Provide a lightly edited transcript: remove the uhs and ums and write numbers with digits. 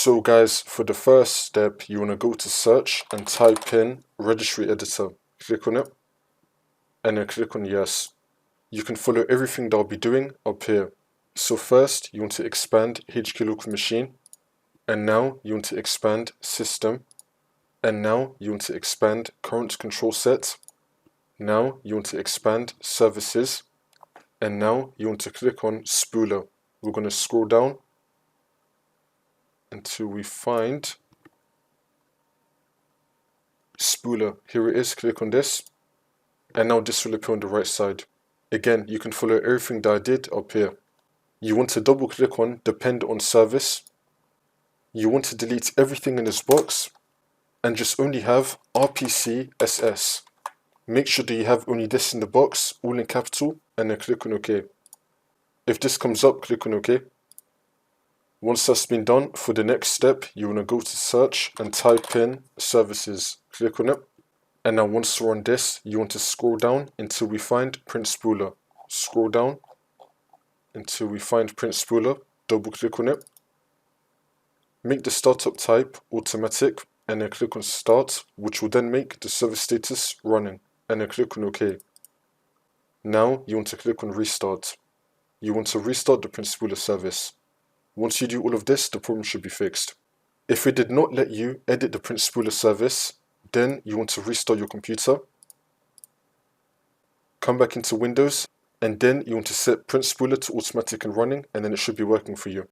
So guys, for the first step, you want to go to search and type in registry editor. Click on it and then click on yes. You can follow everything that I'll be doing up here. So first, you want to expand HK local machine, and now you want to expand system, and now you want to expand current control set. Now you want to expand services, and now you want to click on spooler. We're going to scroll down until we find spooler. Here it is. Click on this, and now this will appear on the right side. Again, you can follow everything that I did up here. You want to double click on depend on service. You want to delete everything in this box and just only have RPC SS. Make sure that you have only this in the box, all in capital, and then click on OK. If this comes up, click on OK. Once that's been done, for the next step, you want to go to search and type in services. Click on it. And now once we're on this, you want to scroll down until we find Print Spooler. Scroll down until we find Print Spooler. Double click on it. Make the startup type automatic and then click on start, which will then make the service status running, and then click on OK. Now you want to click on restart. You want to restart the Print Spooler service. Once you do all of this, the problem should be fixed. If it did not let you edit the Print Spooler service, then you want to restart your computer. Come back into Windows, and then you want to set Print Spooler to automatic and running, and then it should be working for you.